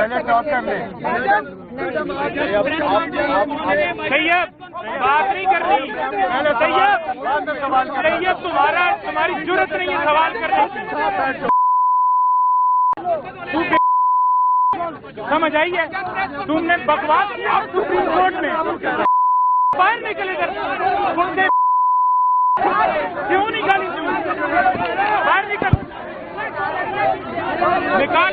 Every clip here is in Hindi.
पहले टॉक कर ले। सैयद बात नहीं कर रही। सैयद तुम्हारी जरूरत नहीं है सवाल करने की। समझ आई है? तुमने बकवास किया सुप्रीम कोर्ट में, बाहर निकले कर क्यों निकाली? बाहर निकल, निकाल।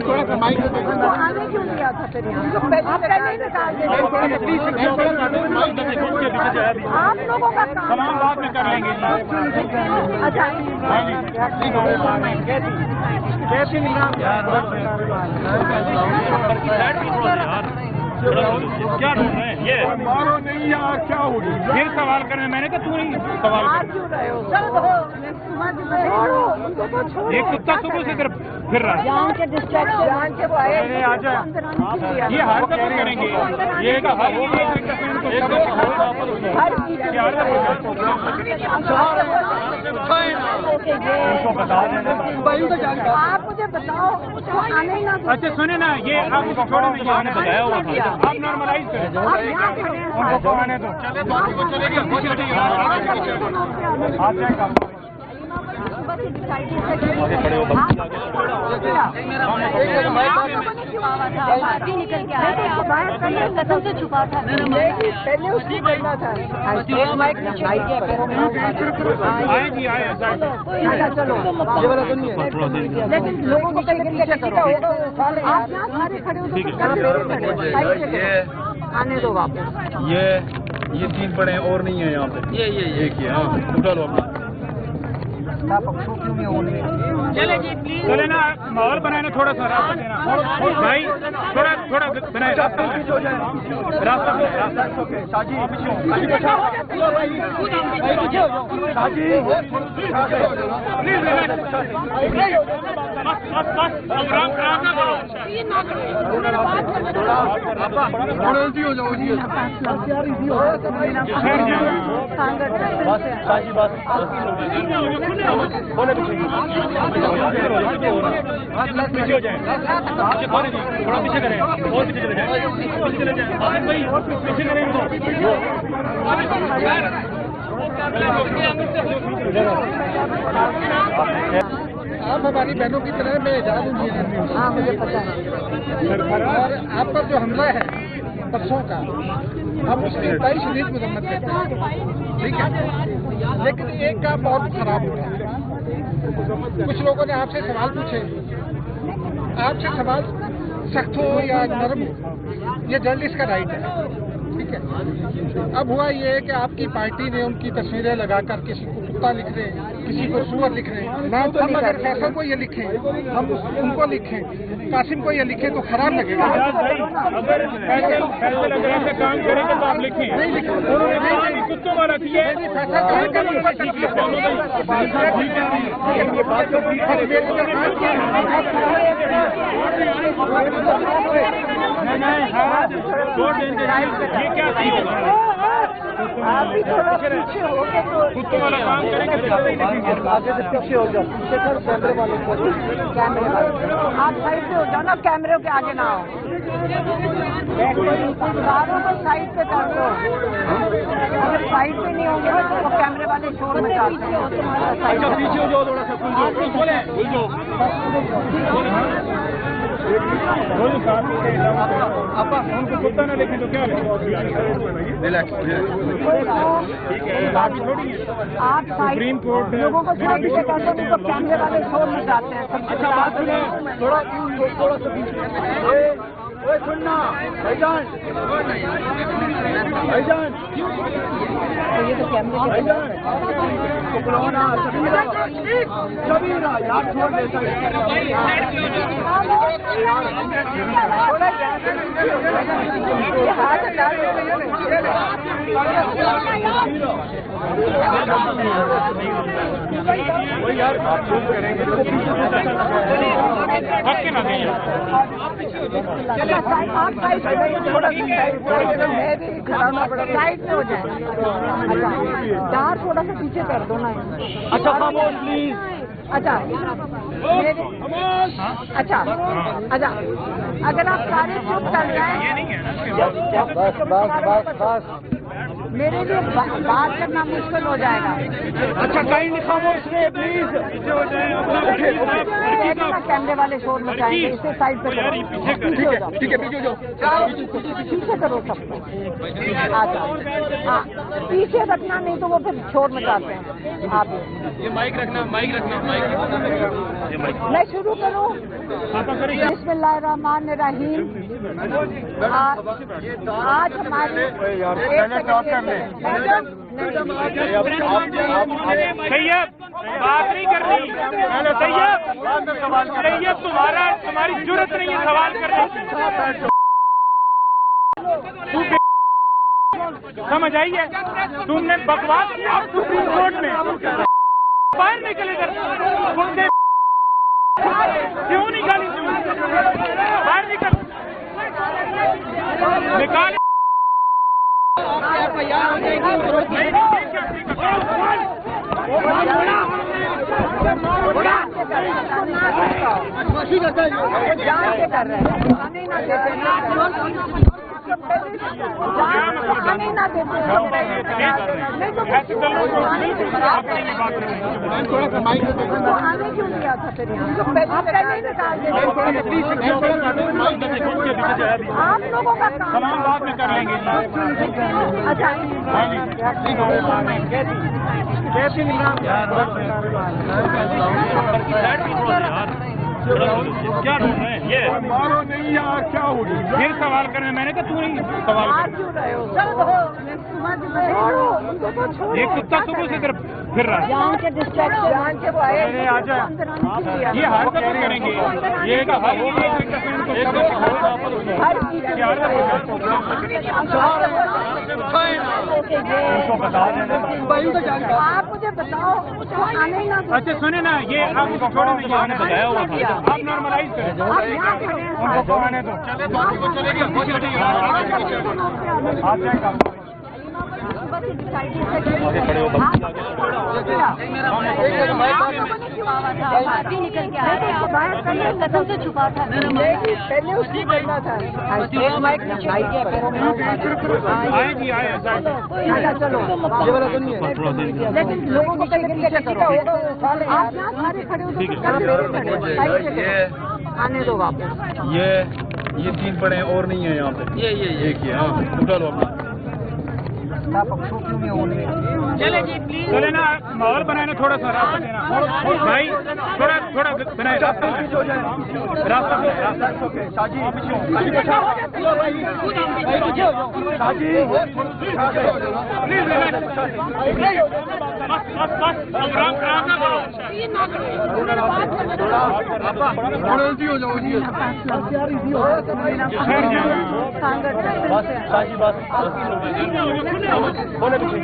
थोड़ा सा माइक आप लोगों का तमाम बात में कर लेंगे। क्या ढूंढ रहे हैं? ये मारो नहीं यार, क्या हो गया? फिर सवाल करने मैंने कहा तू नहीं सवाल कर। ये कुत्ता सुबह से फिर रहा है। आ जाए, ये हर दफा करेंगे। ये आप मुझे बताओ, आने ही ना। अच्छा सुने ना, ये आप छोड़ो नहीं, आपने बताया हुआ था, आप नॉर्मलाइज करें उनको बनाने दो। कसम से छुपा था, पहले उसकी करना था। आएगी आए चलो, लेकिन लोगों को पहले पीछे करो। आप यहाँ सारे खड़े हो, आने दो वापस। ये 3 पड़े हैं और नहीं है यहाँ पे। ये एक ही। हाँ, उठा लो अपना। चले जी प्लीज, चले ना, माहौल बनाए थोड़ा सा रास्ता देना भाई, थोड़ा बनाए रास्ता पीछे हो जाए, थोड़ा पीछे करें और पीछे चले जाए, पीछे चले जाए भाई, पीछे करें आप हमारी बहनों की तरह मैं इजाज़त नहीं देती हूँ। हाँ मुझे पता है। और आप पर जो हमला है परसों का, हम उसकी बड़ी शदीद मजम्मत करते हैं, ठीक है। लेकिन एक काम बहुत खराब हुआ। कुछ लोगों ने आपसे सवाल पूछे, आपसे सवाल सख्त हो या नरम हो, ये जर्नलिस्ट का राइट है, ठीक है। अब हुआ ये है कि आपकी पार्टी ने उनकी तस्वीरें लगाकर किसी को कुत्ता लिख रहे हैं, किसी को सुअर लिख रहे हैं। हम अगर फैसल को ये लिखें, हम उनको लिखें, कासिम को ये लिखें तो खराब लगेगा। अगर फैसल अगर ऐसा काम करेंगे तो आप लिखें, नहीं लिखें, कुत्तों वाला किया फैसला करेंगे तो ये क्या आप भी थोड़ा पीछे हो गए तो कुत्तों वाला काम करेंगे तो आगे से पीछे हो जाओ, पीछे कर कैमरे वालों को, कैमरे वाले आप साइड से हो जाओ ना, कैमरे के आगे ना आओ, कारों को साइड पे कर दो। अगर साइड पे नहीं होंगे तो कैमरे वाले शोर मचाते हैं। अच्छा पीछे हो जाओ थोड़ा सा, बोले आपा उनको कुत्ता ना देखें तो क्या आप सुप्रीम कोर्ट लोगों को साइड से कर दो, तो कैमरे वाले शोर मचाते हैं। अच्छा बात सुने, थोड़ा सुनना भाईजान, ये तो कैमरे सबीरा यार छोड़ दे हाथ हक के ना दें आप साइड में हो जाए। दार थोड़ा सा पीछे कर दो ना। अच्छा खामोश प्लीज। अच्छा अच्छा अच्छा, अगर आप सारे चुप कर जाए मेरे लिए बात करना मुश्किल हो जाएगा। अच्छा काइंडली खामोश रहे प्लीज। कैमरे वाले शोर मचाएंगे, इसे साइड पे करो। ठीक है पीछे जाओ, पीछे करो सबको। हाँ पीछे रखना, नहीं तो वो फिर शोर मचाते हैं। आप ये माइक रखना माइक। मैं शुरू करूँ? बिस्मिल्लाहिर्रहमानिर्रहीम। आज हमारे सैयद बात नहीं करनी। सैयद तुम्हारी जरूरत नहीं है सवाल करने की। समझ आई है? तुमने बकवास किया आप सुप्रीम कोर्ट में, बाहर निकले इधर। क्यों निकाली? बाहर निकल, निकाल। ना देते आने क्यों लिया था फिर? आप लोगों का काम बाद में कर लेंगे। अच्छा क्या ढूंढ रहे हैं? ये मारो नहीं यार, क्या हो गया? फिर सवाल करने मैंने कहा तू नहीं सवाल कर। क्यों रहे हो? ये कुत्ता सुबह से इधर फिर रहा है। जान के डिस्ट्रैक्शन, जान के वो आए आ जाए। ये हर दफा करेंगे। ये का हर आप मुझे बताओ, आने ही ना। अच्छा सुने ना, ये आप छोड़ो नहीं, ये मैंने बताया हुआ था। आप नॉर्मलाइज करें, उनको आने दो। आप चेक करो। कदम से छुपा था, पहले उसकी करना था। आएगी आए चलो, लेकिन लोगों को पीछे करो। आप यहाँ सारे खड़े हो तो आने दो वापस। ये 3 पड़े हैं और नहीं है यहाँ पे। ये एक ही है। हाँ उठा लो अपना। चले जी प्लीज। चले ना, माहौल बनाए ना, थोड़ा सा रास्ता देना भाई, थोड़ा बनाए रास्ता बोले पीछे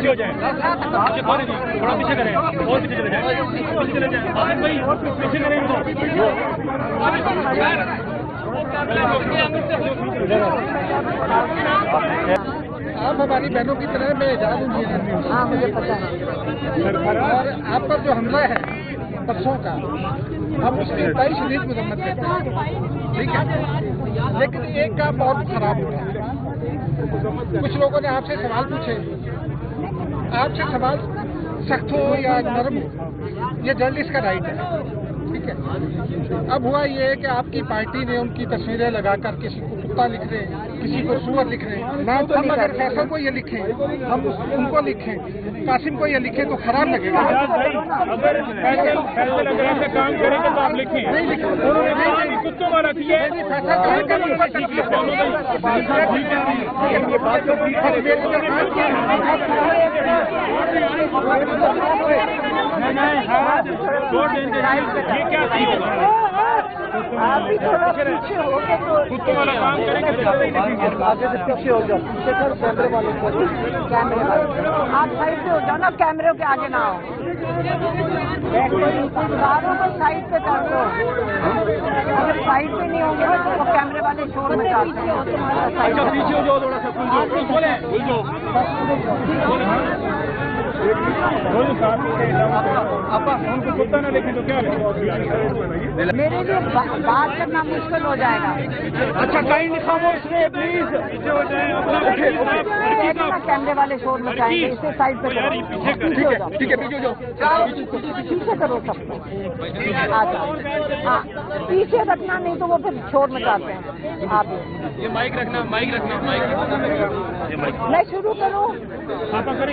हो जाए, थोड़ा पीछे करें और पीछे चले जाए, पीछे चले जाए भाई, पीछे करें आप हमारी बहनों की तरह मैं इजाज़त नहीं। हाँ मुझे पता है। और आप पर जो हमला है परसों का, हम उसकी बड़ी शदीद मजम्मत करते हैं, ठीक है। लेकिन एक काम बहुत खराब हुआ है। कुछ लोगों ने आपसे सवाल पूछे, आपसे सवाल सख्त हो या नरम हो, ये जर्नलिस्ट का राइट है, ठीक है। अब हुआ ये कि आपकी पार्टी ने उनकी तस्वीरें लगाकर किसी को कुत्ता लिख रहे हैं, किसी को सुअर लिख रहे हैं। हम अगर फैसल को ये लिखें, हम उनको लिखें, कासिम को ये लिखें तो खराब लगेगा। अगर फैसल अगर ऐसे काम करेंगे तो आप लिखें, नहीं लिखें, उन्होंने कुत्तों वाला किया है। फैसल करेंगे तो ऊपर तक ये क्या अभी थोड़ा पीछे हो गए कुत्तों वाला काम करेंगे आगे से पीछे हो जाओ, पीछे कर कैमरे वाले को। कैमरे वाले आप साइड पे हो जाओ ना, कैमरे के आगे ना हो। कारों को साइड पे कर दो, अगर साइड पे नहीं होंगे ना तो कैमरे वाले शोर मचाते हैं। साइड पे पीछे हो जाओ थोड़ा सा, बोले उनको कुत्ता ना देखें तो क्या मेरे लिए बात करना मुश्किल हो जाएगा। अच्छा काइंडली खामोश रहे प्लीज। पीछे हो जाए ना कैमरे वाले शोर मचाएंगे, इसे साइड पे करो। पीछे हो जाओ, ठीक है पीछे हो जाओ। पीछे करो सबको, आ जाओ। हाँ पीछे रखना, नहीं तो वो फिर शोर मचाते हैं। आप ये माइक रखना, माइक रखना, माइक। मैं शुरू करूँ? आप करें